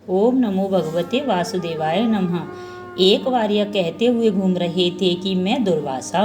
ओम नमो भगवते वासुदेवाय नमः। एक बार यह कहते हुए घूम रहे थे कि मैं दुर्वासा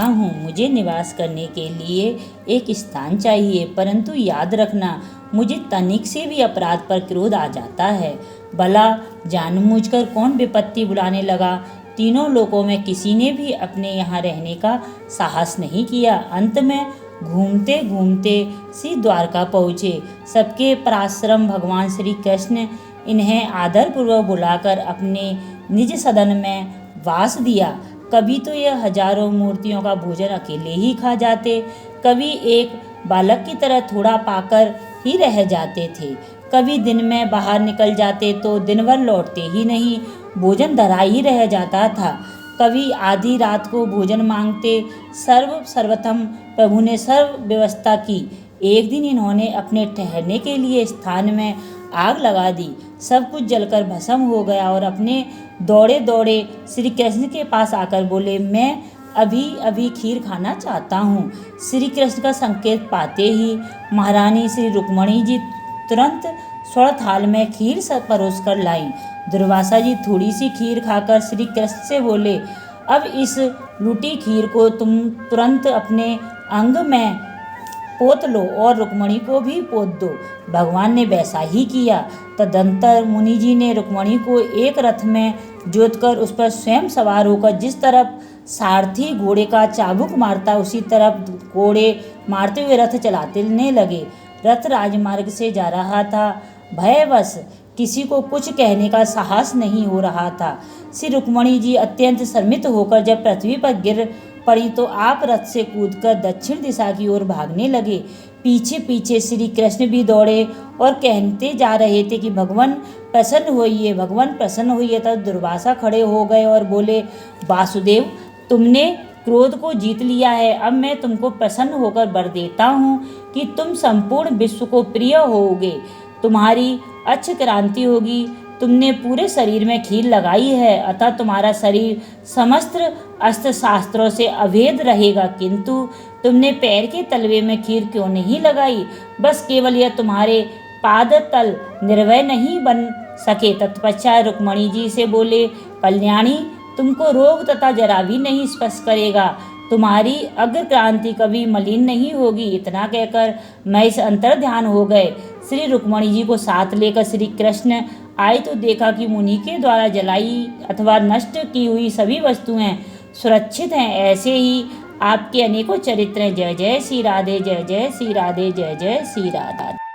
हूँ, मुझे निवास करने के लिए एक स्थान चाहिए, परंतु याद रखना मुझे तनिक से भी अपराध पर क्रोध आ जाता है। भला जानबूझकर कौन विपत्ति बुलाने लगा। तीनों लोकों में किसी ने भी अपने यहाँ रहने का साहस नहीं किया। अंत में घूमते घूमते श्री द्वारका पहुँचे। सबके पराश्रम भगवान श्री कृष्ण इन्हें आदरपूर्वक बुलाकर अपने निज सदन में वास दिया। कभी तो यह हजारों मूर्तियों का भोजन अकेले ही खा जाते, कभी एक बालक की तरह थोड़ा पाकर ही रह जाते थे, कभी दिन में बाहर निकल जाते तो दिन भर लौटते ही नहीं, भोजन धरा ही रह जाता था। कभी आधी रात को भोजन मांगते। सर्वप्रथम प्रभु ने सर्व व्यवस्था की। एक दिन इन्होंने अपने ठहरने के लिए स्थान में आग लगा दी। सब कुछ जलकर भस्म हो गया और अपने दौड़े दौड़े श्री कृष्ण के पास आकर बोले, मैं अभी अभी खीर खाना चाहता हूँ। श्री कृष्ण का संकेत पाते ही महारानी श्री रुक्मणी जी तुरंत स्वर्ण थाल में खीर परोस कर लाई। दुर्वासा जी थोड़ी सी खीर खाकर श्री कृष्ण से बोले, अब इस लूटी खीर को तुम तुरंत अपने अंग में पोत लो और रुक्मणी को भी पोत दो। भगवान ने वैसा ही किया। तदंतर मुनि जी ने रुक्मणी को एक रथ में जोतकर उस पर स्वयं सवार होकर जिस तरफ सारथी घोड़े का चाबुक मारता उसी तरफ घोड़े मारते हुए रथ चलाने लगे। रथ राजमार्ग से जा रहा था। भयवश किसी को कुछ कहने का साहस नहीं हो रहा था। श्री रुक्मणी जी अत्यंत शर्मित होकर जब पृथ्वी पर गिर पड़ी तो आप रथ से कूदकर दक्षिण दिशा की ओर भागने लगे। पीछे पीछे श्री कृष्ण भी दौड़े और कहते जा रहे थे कि भगवान प्रसन्न होइए, भगवान प्रसन्न होइए। तब दुर्वासा खड़े हो गए और बोले, वासुदेव, तुमने क्रोध को जीत लिया है। अब मैं तुमको प्रसन्न होकर वर देता हूँ कि तुम संपूर्ण विश्व को प्रिय होगे, तुम्हारी अच्छ क्रांति होगी। तुमने पूरे शरीर में खीर लगाई है, अतः तुम्हारा शरीर समस्त अस्त्र शास्त्रों से अभेद रहेगा। किंतु तुमने पैर के तलवे में खीर क्यों नहीं लगाई? बस केवल यह तुम्हारे पाद तल निर्भय नहीं बन सके। तत्पश्चात रुक्मणी जी से बोले, कल्याणी, तुमको रोग तथा जरा भी नहीं स्पर्श करेगा, तुम्हारी अग्र क्रांति कभी मलिन नहीं होगी। इतना कहकर मैं इस अंतर ध्यान हो गए। श्री रुक्मणी जी को साथ लेकर श्री कृष्ण आए तो देखा कि मुनि के द्वारा जलाई अथवा नष्ट की हुई सभी वस्तुएं सुरक्षित हैं। ऐसे ही आपके अनेकों चरित्र हैं। जय जय श्री राधे, जय जय श्री राधे, जय जय श्री राधा।